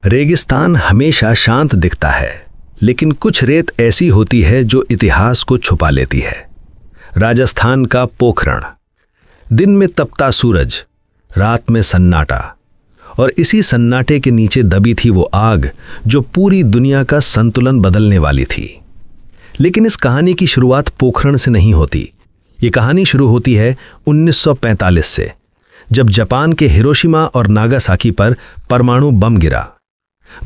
रेगिस्तान हमेशा शांत दिखता है, लेकिन कुछ रेत ऐसी होती है जो इतिहास को छुपा लेती है। राजस्थान का पोखरण। दिन में तपता सूरज, रात में सन्नाटा, और इसी सन्नाटे के नीचे दबी थी वो आग जो पूरी दुनिया का संतुलन बदलने वाली थी। लेकिन इस कहानी की शुरुआत पोखरण से नहीं होती। ये कहानी शुरू होती है 1945 से, जब जापान के हिरोशिमा और नागासाकी पर परमाणु बम गिरा।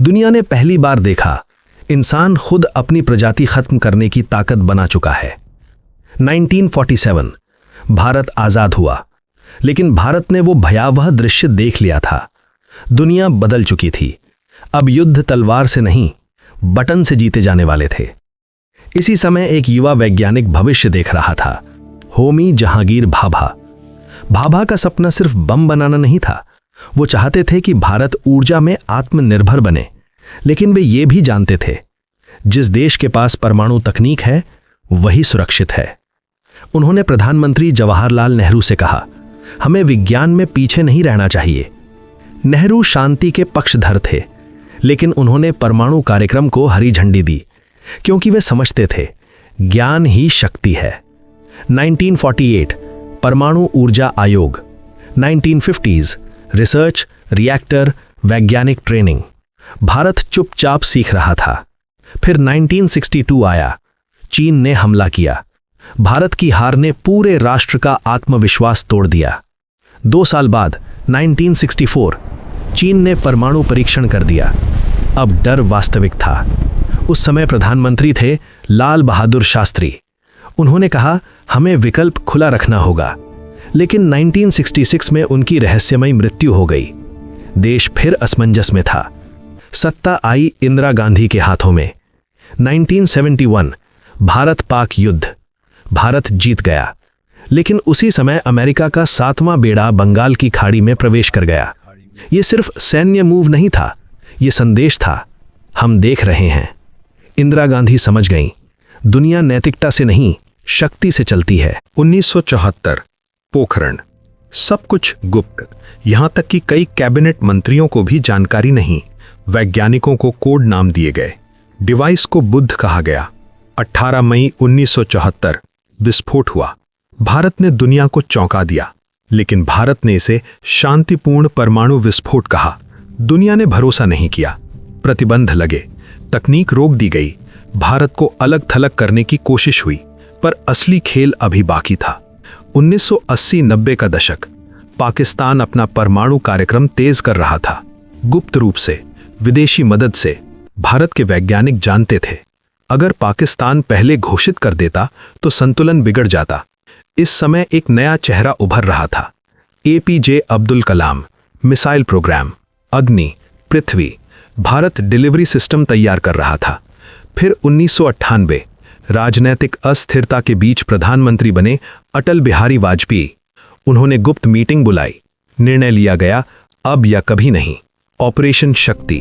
दुनिया ने पहली बार देखा इंसान खुद अपनी प्रजाति खत्म करने की ताकत बना चुका है। 1947 भारत आजाद हुआ, लेकिन भारत ने वो भयावह दृश्य देख लिया था। दुनिया बदल चुकी थी। अब युद्ध तलवार से नहीं, बटन से जीते जाने वाले थे। इसी समय एक युवा वैज्ञानिक भविष्य देख रहा था, होमी जहांगीर भाभा। भाभा का सपना सिर्फ बम बनाना नहीं था। वो चाहते थे कि भारत ऊर्जा में आत्मनिर्भर बने, लेकिन वे ये भी जानते थे जिस देश के पास परमाणु तकनीक है वही सुरक्षित है। उन्होंने प्रधानमंत्री जवाहरलाल नेहरू से कहा, हमें विज्ञान में पीछे नहीं रहना चाहिए। नेहरू शांति के पक्षधर थे, लेकिन उन्होंने परमाणु कार्यक्रम को हरी झंडी दी, क्योंकि वे समझते थे ज्ञान ही शक्ति है। 1948 परमाणु ऊर्जा आयोग, 1950s रिसर्च, रिएक्टर, वैज्ञानिक ट्रेनिंग। भारत चुपचाप सीख रहा था। फिर 1962 आया, चीन ने हमला किया। भारत की हार ने पूरे राष्ट्र का आत्मविश्वास तोड़ दिया। 2 साल बाद 1964 चीन ने परमाणु परीक्षण कर दिया। अब डर वास्तविक था। उस समय प्रधानमंत्री थे लाल बहादुर शास्त्री। उन्होंने कहा, हमें विकल्प खुला रखना होगा। लेकिन 1966 में उनकी रहस्यमयी मृत्यु हो गई। देश फिर असमंजस में था। सत्ता आई इंदिरा गांधी के हाथों में। 1971 भारत पाक युद्ध। भारत जीत गया, लेकिन उसी समय अमेरिका का 7वां बेड़ा बंगाल की खाड़ी में प्रवेश कर गया। ये सिर्फ सैन्य मूव नहीं था, ये संदेश था, हम देख रहे हैं। इंदिरा गांधी समझ गईं, दुनिया नैतिकता से नहीं, शक्ति से चलती है। 1974 पोखरण। सब कुछ गुप्त, यहां तक कि कई कैबिनेट मंत्रियों को भी जानकारी नहीं। वैज्ञानिकों को कोड नाम दिए गए। डिवाइस को बुद्ध कहा गया। 18 मई 1974 विस्फोट हुआ। भारत ने दुनिया को चौंका दिया, लेकिन भारत ने इसे शांतिपूर्ण परमाणु विस्फोट कहा। दुनिया ने भरोसा नहीं किया। प्रतिबंध लगे, तकनीक रोक दी गई, भारत को अलग थलग करने की कोशिश हुई, पर असली खेल अभी बाकी था। 1980-90 का दशक। पाकिस्तान अपना परमाणु कार्यक्रम तेज कर रहा था। गुप्त रूप से, विदेशी मदद से। भारत के वैज्ञानिक जानते थे, अगर पाकिस्तान पहले घोषित कर देता तो संतुलन बिगड़ जाता। इस समय एक नया चेहरा उभर रहा था। APJ Abdul Kalam. Missile programme, अग्नि, पृथ्वी। भारत डिलीवरी सिस्टम तैयार कर रहा था। फिर 1998 राजनैतिक अस्थिरता के बीच प्रधानमंत्री बने अटल बिहारी वाजपेयी। उन्होंने गुप्त मीटिंग बुलाई। निर्णय लिया गया, अब या कभी नहीं। ऑपरेशन शक्ति।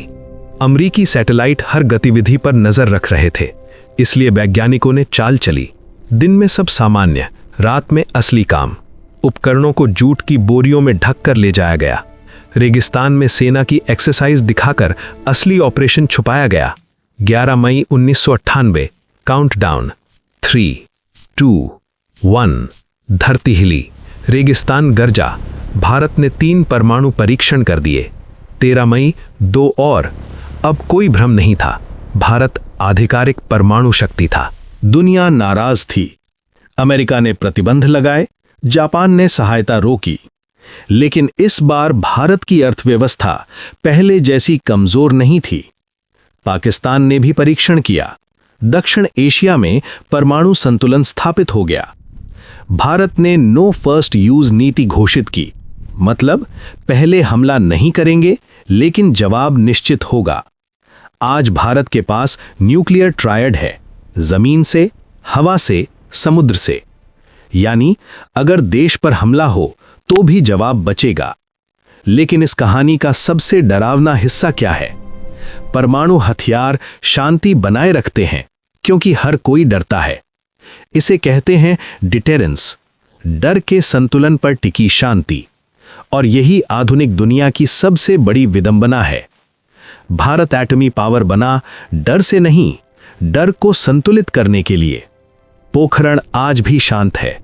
अमेरिकी सैटेलाइट हर गतिविधि पर नजर रख रहे थे, इसलिए वैज्ञानिकों ने चाल चली। दिन में सब सामान्य, रात में असली काम। उपकरणों को जूट की बोरियों में ढक कर ले जाया गया। रेगिस्तान में सेना की एक्सरसाइज दिखाकर असली ऑपरेशन छुपाया गया। 11 मई 1998 काउंटडाउन। 3, 2, 1 धरती हिली, रेगिस्तान गरजा। भारत ने 3 परमाणु परीक्षण कर दिए। 13 मई 2 और। अब कोई भ्रम नहीं था, भारत आधिकारिक परमाणु शक्ति था। दुनिया नाराज थी। अमेरिका ने प्रतिबंध लगाए, जापान ने सहायता रोकी, लेकिन इस बार भारत की अर्थव्यवस्था पहले जैसी कमजोर नहीं थी। पाकिस्तान ने भी परीक्षण किया। दक्षिण एशिया में परमाणु संतुलन स्थापित हो गया। भारत ने नो फर्स्ट यूज नीति घोषित की, मतलब पहले हमला नहीं करेंगे, लेकिन जवाब निश्चित होगा। आज भारत के पास न्यूक्लियर ट्रायड है, जमीन से, हवा से, समुद्र से। यानी अगर देश पर हमला हो तो भी जवाब बचेगा। लेकिन इस कहानी का सबसे डरावना हिस्सा क्या है? परमाणु हथियार शांति बनाए रखते हैं क्योंकि हर कोई डरता है। इसे कहते हैं डिटेरेंस, डर के संतुलन पर टिकी शांति। और यही आधुनिक दुनिया की सबसे बड़ी विडंबना है। भारत एटमी पावर बना डर से नहीं, डर को संतुलित करने के लिए। पोखरण आज भी शांत है,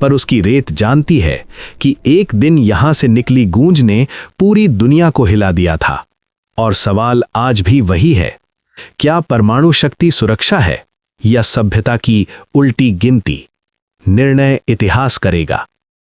पर उसकी रेत जानती है कि एक दिन यहां से निकली गूंज ने पूरी दुनिया को हिला दिया था। और सवाल आज भी वही है, क्या परमाणु शक्ति सुरक्षा है या सभ्यता की उल्टी गिनती? निर्णय इतिहास करेगा।